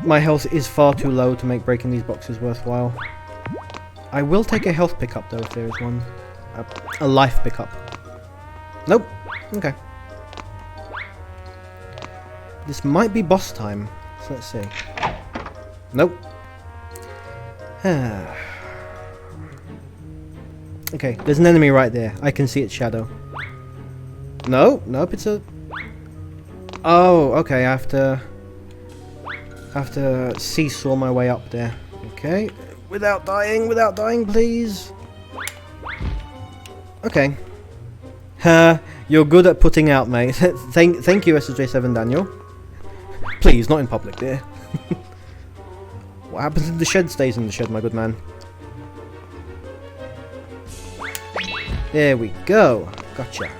My health is far too low to make breaking these boxes worthwhile. I will take a health pickup though if there is one. A life pickup. Nope. Okay. This might be boss time. So let's see. Nope. Okay, there's an enemy right there. I can see its shadow. No, nope, it's a... Oh, okay, I have to seesaw my way up there. Okay. Without dying, please. Okay. You're good at putting out, mate. Thank you, SSJ7 Daniel. Please, not in public, dear. What happens in the shed stays in the shed, my good man. There we go. Gotcha.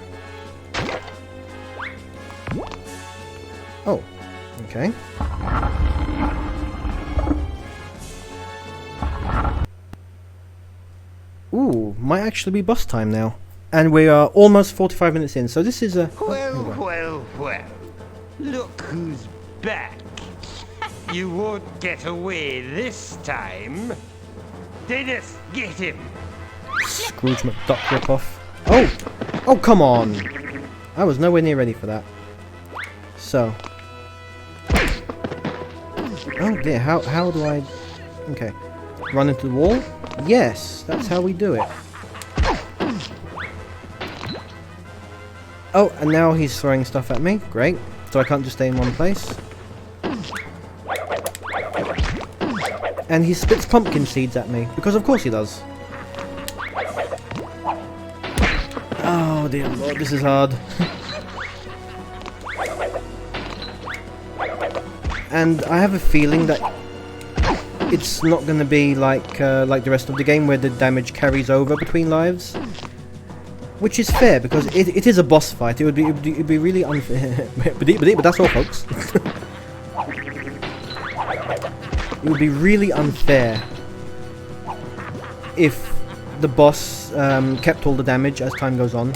Oh, okay. Ooh, might actually be boss time now. And we are almost 45 minutes in, so this is a... Well. Look who's back. You won't get away this time. Dennis, get him. Scrooge McDuck ripoff. Oh! Oh, come on! I was nowhere near ready for that. So. Oh dear, how do I... Okay. Run into the wall? Yes, that's how we do it. Oh, and now he's throwing stuff at me. Great. So I can't just stay in one place. And he spits pumpkin seeds at me, because of course he does. Oh dear lord, this is hard. And I have a feeling that it's not going to be like the rest of the game where the damage carries over between lives. Which is fair, because it is a boss fight. It would be really unfair. But that's all, folks. It would be really unfair if the boss kept all the damage as time goes on.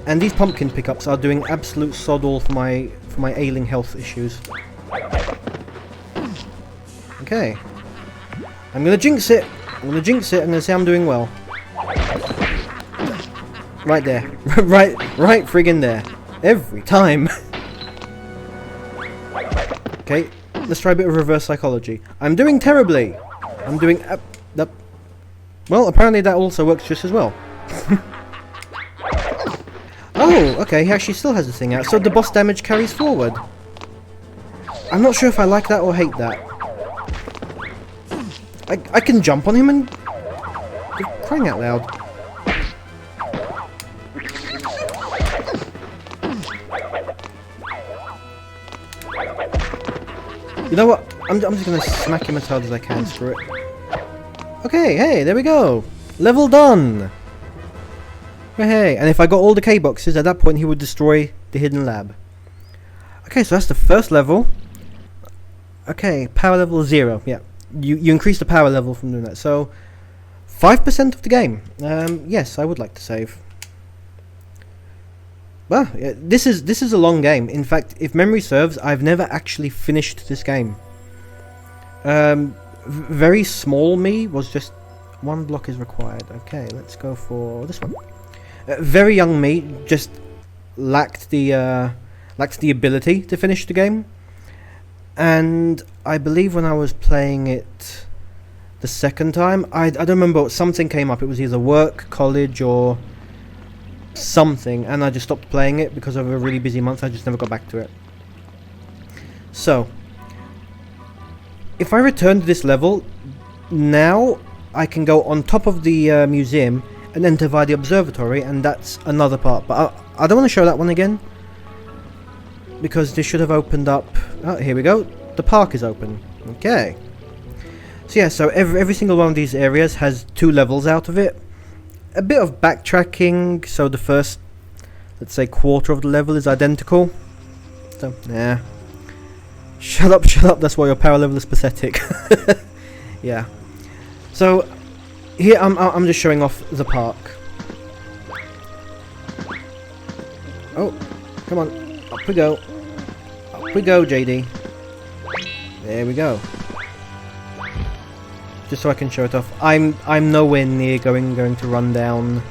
And these pumpkin pickups are doing absolute sod all for my ailing health issues. Okay. I'm gonna jinx it. I'm gonna say I'm doing well. Right there. right friggin' there. Every time. Okay, let's try a bit of reverse psychology. I'm doing terribly. I'm doing... well, apparently that also works just as well. Oh, okay, he actually still has the thing out. So the boss damage carries forward. I'm not sure if I like that or hate that. I can jump on him and... crying out loud. You know what? I'm just gonna smack him as hard as I can, screw it. Okay, hey, there we go! Level done! Hey, and if I got all the K-boxes, at that point he would destroy the hidden lab. Okay, so that's the first level. Okay, power level 0, yeah. You increase the power level from doing that, so... 5% of the game. Yes, I would like to save. Well, this is a long game. In fact, if memory serves, I've never actually finished this game. Very small me was just... one block is required. Okay, let's go for this one. Very young me just lacked the lacks the ability to finish the game. And I believe when I was playing it the second time, I don't remember, something came up. It was either work, college, or something, and I just stopped playing it because of a really busy month. I just never got back to it. So, if I return to this level, now I can go on top of the museum and enter via the observatory, and that's another part. But I don't want to show that one again, because this should have opened up. Oh, here we go. The park is open. Okay. So yeah, so every single one of these areas has 2 levels out of it. A bit of backtracking, so the first, let's say, quarter of the level is identical. So, nah. Shut up, that's why your power level is pathetic. Yeah. So, here I'm just showing off the park. Oh, come on. Up we go. Up we go, JD. There we go. Just so I can show it off. I'm nowhere near going to run down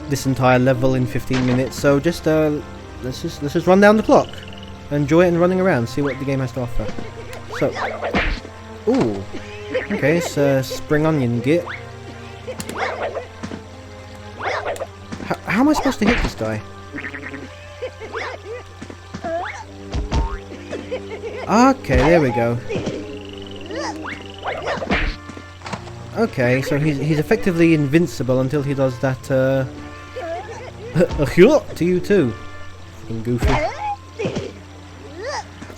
this entire level in 15 minutes. So just let's just run down the clock, enjoy it, and running around, see what the game has to offer. So, ooh, okay, it's a spring onion git. How am I supposed to hit this guy? Okay, there we go. Okay, so he's effectively invincible until he does that, to you too. Fucking goofy.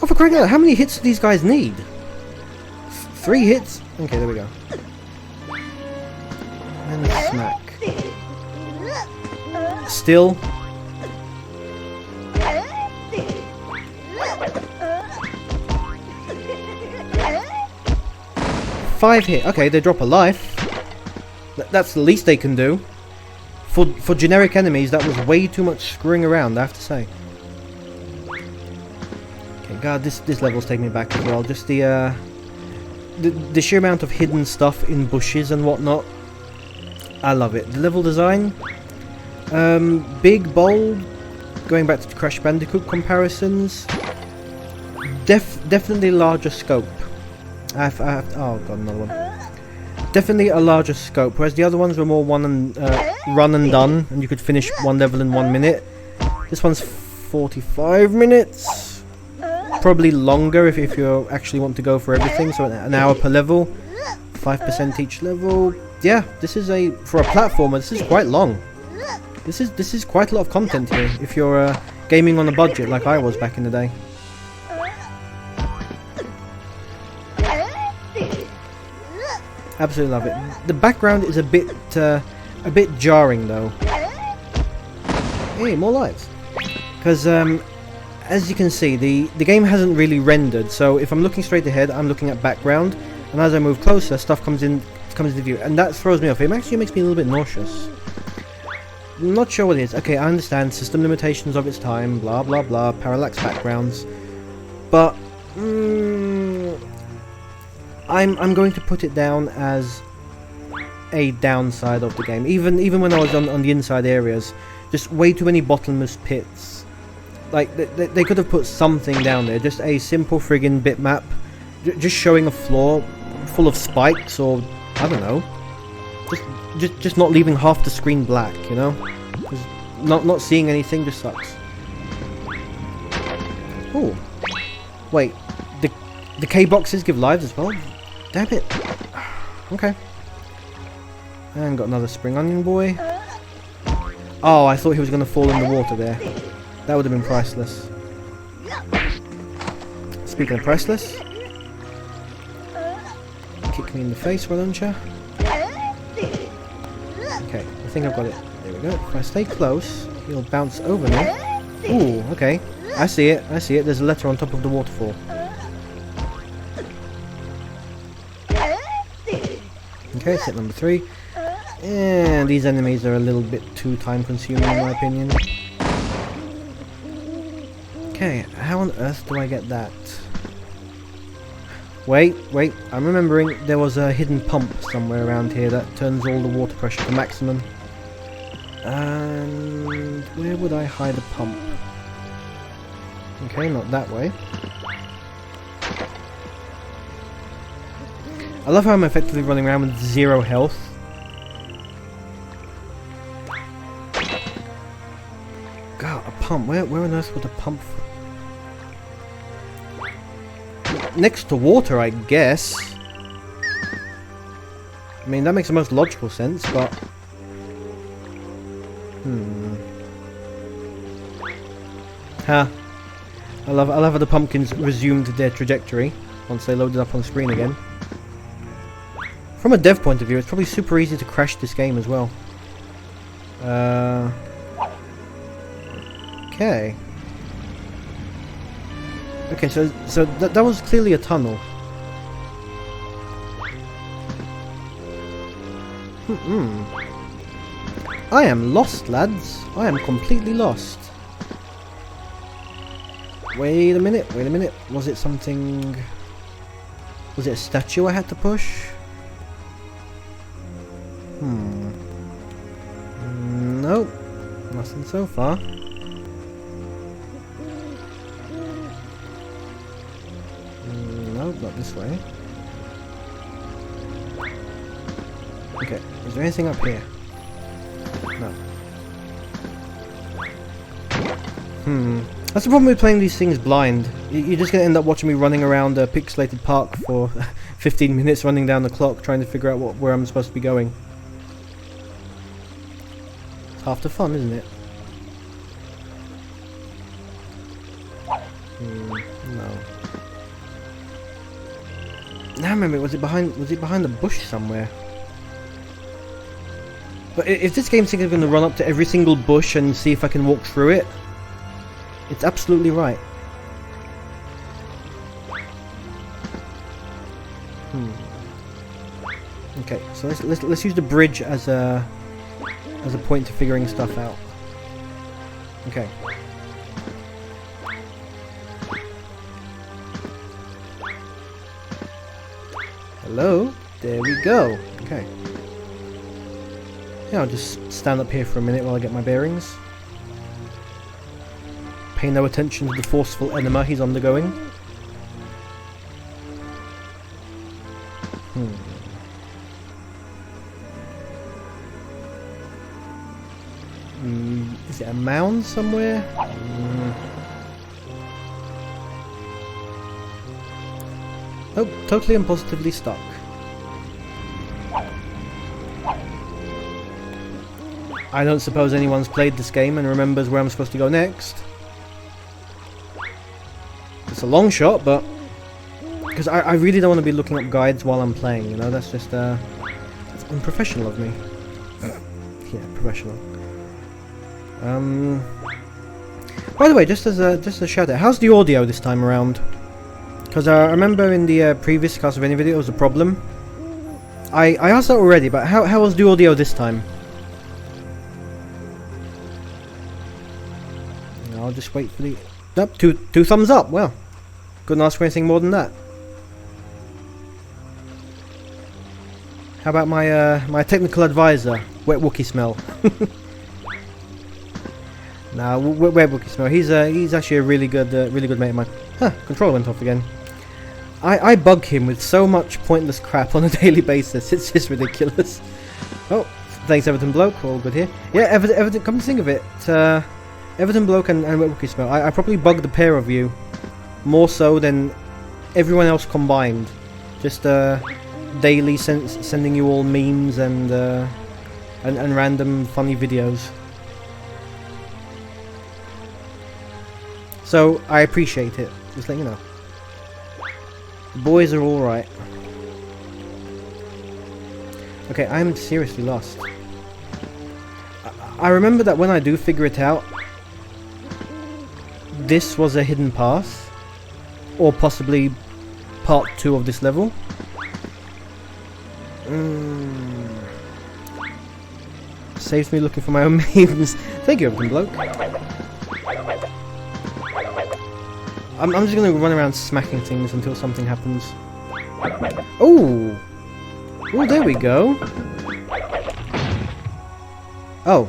Oh, for crying out, how many hits do these guys need? 3 hits? Okay, there we go. And smack. Still. Five hit. Okay, they drop a life. That's the least they can do. For generic enemies, that was way too much screwing around, I have to say. Okay, God, this level's taking me back as well. Just the sheer amount of hidden stuff in bushes and whatnot. I love it. The level design, big, bold. Going back to Crash Bandicoot comparisons, definitely larger scope. Oh god, another one. Definitely a larger scope, whereas the other ones were more run and done, and you could finish one level in 1 minute. This one's 45 minutes, probably longer if you actually want to go for everything. So an hour per level, 5% each level. Yeah, this is for a platformer. This is quite long. This is quite a lot of content here if you're gaming on a budget like I was back in the day. Absolutely love it. The background is a bit jarring though. Hey, more lives. Because as you can see, the game hasn't really rendered. So if I'm looking straight ahead, I'm looking at background, and as I move closer, stuff comes into view, and that throws me off. It actually makes me a little bit nauseous. I'm not sure what it is. Okay, I understand system limitations of its time, blah blah blah, parallax backgrounds, but I'm going to put it down as a downside of the game. Even when I was on the inside areas, just way too many bottomless pits. Like they could have put something down there, just a simple friggin' bitmap, just showing a floor full of spikes, or I don't know, just not leaving half the screen black, you know? Not seeing anything just sucks. Oh, wait, the K boxes give lives as well. Damn it. Okay. And got another spring onion boy. Oh, I thought he was going to fall in the water there. That would have been priceless. Speaking of priceless, kick me in the face, why don't you? Okay, I think I've got it. There we go. If I stay close, he'll bounce over me. Ooh, okay. I see it. There's a letter on top of the waterfall. Okay, set number 3. And these enemies are a little bit too time consuming in my opinion. Okay, how on earth do I get that? Wait, I'm remembering there was a hidden pump somewhere around here that turns all the water pressure to maximum. And where would I hide a pump? Okay, not that way. I love how I'm effectively running around with 0 health. God, a pump. Where on earth would a pump... Next to water, I guess. I mean, that makes the most logical sense, but... Ha. I love how the pumpkins resumed their trajectory once they loaded up on screen again. From a dev point of view, it's probably super easy to crash this game as well. Okay. Okay, so that was clearly a tunnel. I am lost, lads. I am completely lost. Wait a minute, wait a minute. Was it something... Was it a statue I had to push? Nope. Nothing so far. Nope, not this way. Okay, is there anything up here? No. That's the problem with playing these things blind. You're just going to end up watching me running around a pixelated park for 15 minutes, running down the clock, trying to figure out where I'm supposed to be going. It's half the fun, isn't it? No. Now remember, was it behind the bush somewhere? But if this game's thinking I'm going to run up to every single bush and see if I can walk through it, it's absolutely right. Okay, so let's use the bridge as a point to figuring stuff out. Okay. Hello? There we go. Okay. Yeah, I'll just stand up here for a minute while I get my bearings. Pay no attention to the forceful enema he's undergoing. Is it a mound somewhere? Oh, totally and positively stuck. I don't suppose anyone's played this game and remembers where I'm supposed to go next. It's a long shot, but... Because I really don't want to be looking up guides while I'm playing, you know? That's just, that's unprofessional of me. Yeah, professional. By the way, just as a shout out, how's the audio this time around? Because I remember in the previous Castlevania video it was a problem. I asked that already, but how was the audio this time? I'll just wait for the... Nope, two thumbs up, well. Couldn't ask for anything more than that. How about my technical advisor, Wet Wookie Smell? Nah, Wet Wookie Smell. He's actually a really good mate of mine. Huh, controller went off again. I bug him with so much pointless crap on a daily basis. It's just ridiculous. Oh, thanks Everton Bloke. All good here. Yeah, Everton. Come to think of it, Everton Bloke and Wet Wookie Smell. I probably bug the pair of you more so than everyone else combined. Just daily sending you all memes and random funny videos. So I appreciate it. Just let you know. The boys are all right. Okay, I'm seriously lost. I remember that when I do figure it out, this was a hidden path, or possibly part 2 of this level. Saves me looking for my own memes. Thank you, Everton Bloke. I'm just gonna run around smacking things until something happens. Oh! Oh, there we go. Oh.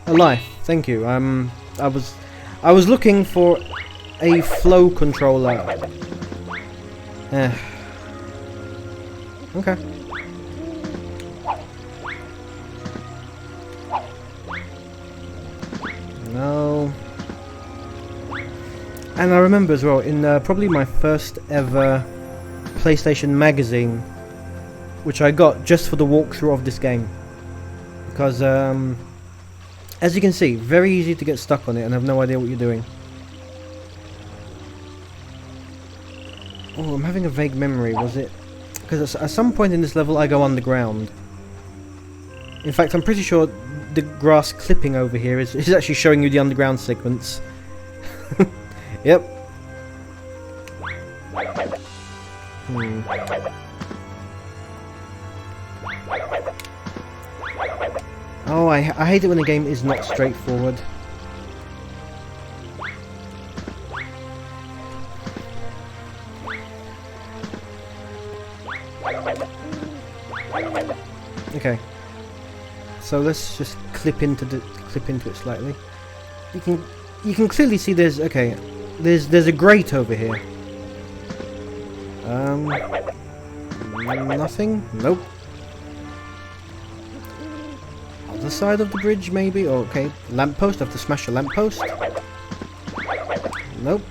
A life. Thank you. I I was looking for a flow controller. Okay. No. And I remember as well, in probably my first ever PlayStation magazine, which I got just for the walkthrough of this game. Because, as you can see, very easy to get stuck on it and have no idea what you're doing. Oh, I'm having a vague memory, was it? Because at some point in this level I go underground. In fact, I'm pretty sure the grass clipping over here is actually showing you the underground sequence. Yep. Oh, I hate it when a game is not straightforward. Okay. So let's just clip into it slightly. You can clearly see there's there's a grate over here. Nothing? Nope. Other side of the bridge maybe? Oh, okay. Lamppost, I have to smash a lamppost. Nope.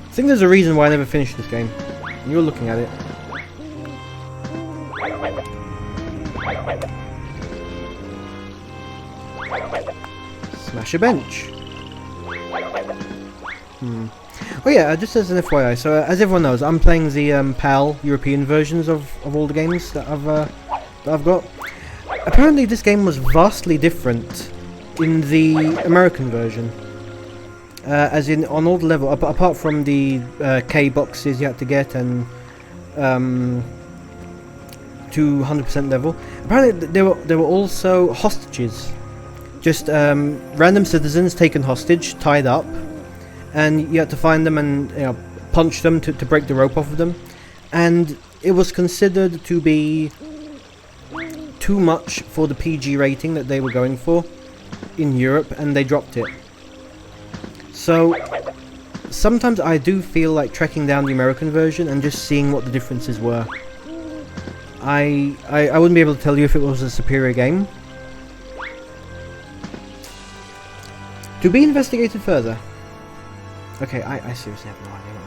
I think there's a reason why I never finished this game. You're looking at it. Smash a bench. Oh yeah, just as an FYI, so as everyone knows, I'm playing the PAL European versions of all the games that I've got. Apparently this game was vastly different in the American version. As in, on all the levels, apart from the K boxes you had to get and to 100% level, apparently there were also hostages. Just random citizens taken hostage, tied up, and you had to find them and punch them to break the rope off of them. And it was considered to be too much for the PG rating that they were going for in Europe, and they dropped it. So sometimes I do feel like tracking down the American version and just seeing what the differences were. I wouldn't be able to tell you if it was a superior game. To be investigated further. Okay, I seriously have no idea what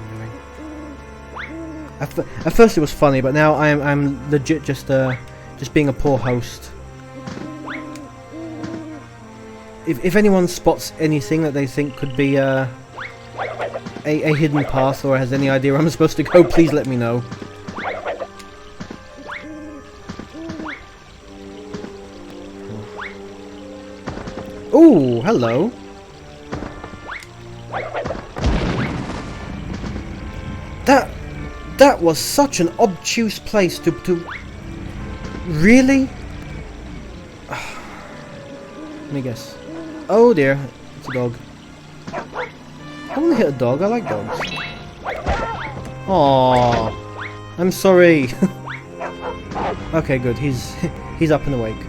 I'm doing. At first it was funny, but now I'm legit just being a poor host. If anyone spots anything that they think could be a hidden path or has any idea where I'm supposed to go, please let me know. Ooh, hello. That was such an obtuse place to really? Let me guess. Oh dear, it's a dog. I want to hit a dog, I like dogs. Aww, I'm sorry. Okay, good, he's up and awake.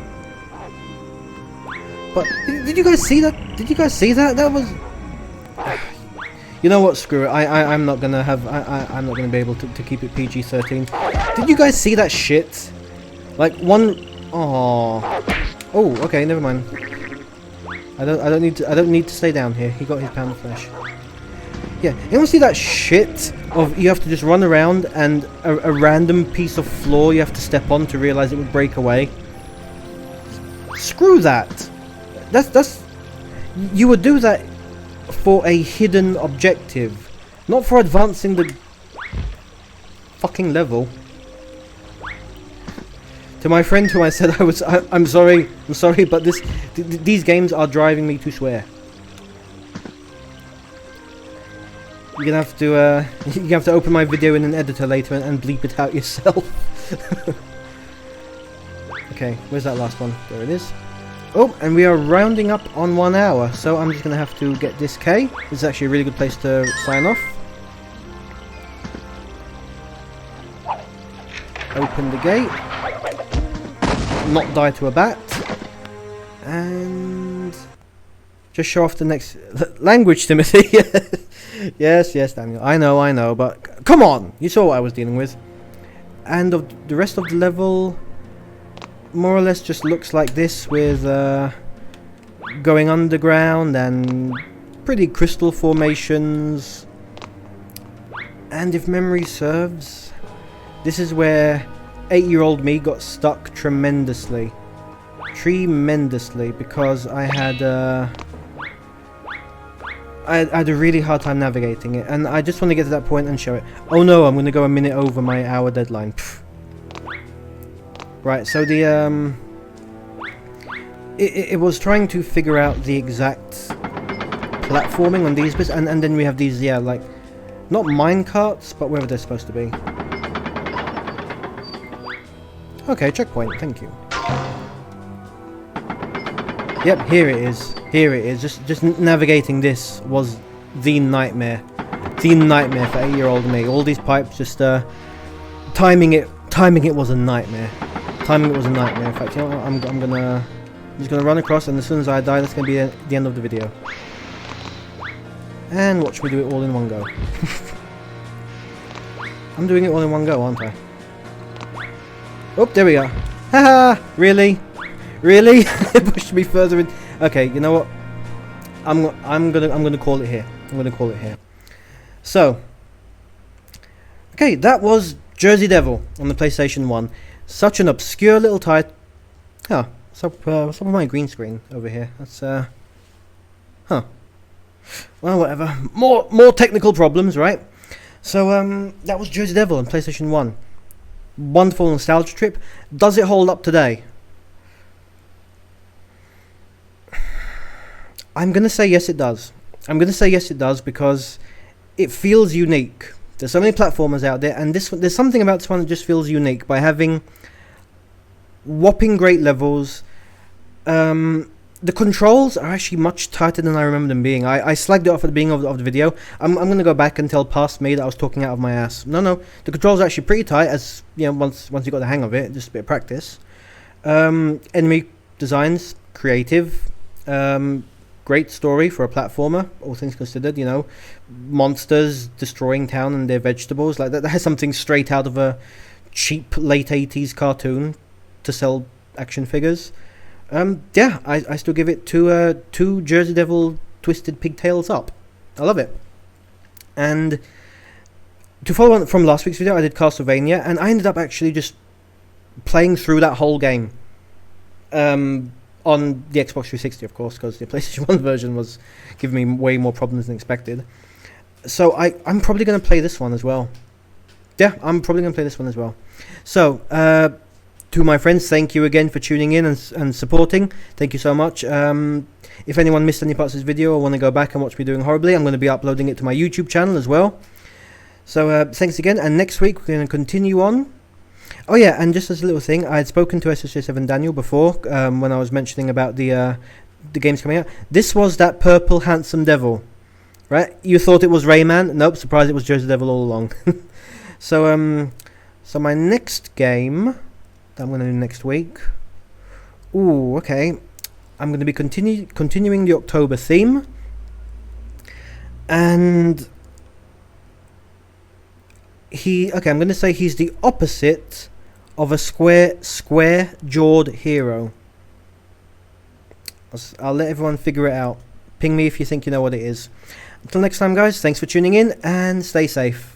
But, did you guys see that? Did you guys see that? That was... You know what, screw it, I'm not gonna have... I'm not gonna be able to keep it PG-13. Did you guys see that shit? Like, one... Aww. Oh, okay, never mind. I don't need to stay down here. He got his pound of flesh. Yeah, you want to see that shit of you have to just run around and a random piece of floor you have to step on to realize it would break away? Screw that. That's you would do that for a hidden objective, not for advancing the fucking level. To my friend who I said I'm sorry, but these games are driving me to swear. You're gonna have to open my video in an editor later and bleep it out yourself. Okay, where's that last one? There it is. Oh, and we are rounding up on 1 hour, so I'm just gonna have to get this K. This is actually a really good place to sign off. Open the gate. Not die to a bat. And just show off the next language, Timothy. Yes, Daniel. I know, but come on, you saw what I was dealing with. And the rest of the level, more or less, just looks like this, with going underground and pretty crystal formations. And if memory serves, this is where 8-year-old me got stuck tremendously, because I had a really hard time navigating it, and I just want to get to that point and show it. Oh no, I'm going to go a minute over my hour deadline. Pfft. Right, so the it was trying to figure out the exact platforming on these bits, and then we have these, yeah, like, not minecarts, but wherever they're supposed to be. Okay, checkpoint, thank you. Yep, here it is. Just navigating this was the nightmare. The nightmare for 8-year-old me. All these pipes, just timing it was a nightmare. In fact, you know what, I'm just gonna run across, and as soon as I die, that's gonna be the end of the video. And watch me do it all in one go. I'm doing it all in one go, aren't I? Oh, there we go. Haha! Really? It pushed me further in. Okay, you know what? I'm gonna call it here. So, okay, that was Jersey Devil on the PlayStation 1. Such an obscure little title. Oh, what's up with my green screen over here? That's huh. Well, whatever. More technical problems, right? So that was Jersey Devil on PlayStation 1. Wonderful nostalgia trip. Does it hold up today? I'm gonna say yes, it does. Because it feels unique. There's so many platformers out there, and there's something about this one that just feels unique by having whopping great levels. The controls are actually much tighter than I remember them being. I slagged it off at the beginning of the video. I'm going to go back and tell past me that I was talking out of my ass. No, the controls are actually pretty tight, as you know, once you got the hang of it, just a bit of practice. Enemy designs, creative. Great story for a platformer, all things considered, you know. Monsters destroying town and their vegetables. Like that has something straight out of a cheap late 80s cartoon to sell action figures. Yeah, I still give it two Jersey Devil twisted pigtails up. I love it. And to follow on from last week's video, I did Castlevania, and I ended up actually just playing through that whole game. On the Xbox 360, of course, because the PlayStation 1 version was giving me way more problems than expected. So I'm probably going to play this one as well. Yeah, I'm probably going to play this one as well. So, to my friends, thank you again for tuning in and supporting. Thank you so much. If anyone missed any parts of this video or want to go back and watch me doing horribly, I'm going to be uploading it to my YouTube channel as well. So, thanks again. And next week, we're going to continue on. Oh yeah, and just as a little thing, I had spoken to SSJ7 Daniel before, when I was mentioning about the games coming out. This was that purple handsome devil, right? You thought it was Rayman? Nope, surprise, it was Jersey Devil all along. So my next game that I'm going to do next week. Ooh, okay. I'm going to be continuing the October theme, and I'm going to say he's the opposite of a square-jawed hero. I'll let everyone figure it out. Ping me if you think you know what it is. Until next time, guys, thanks for tuning in, and stay safe.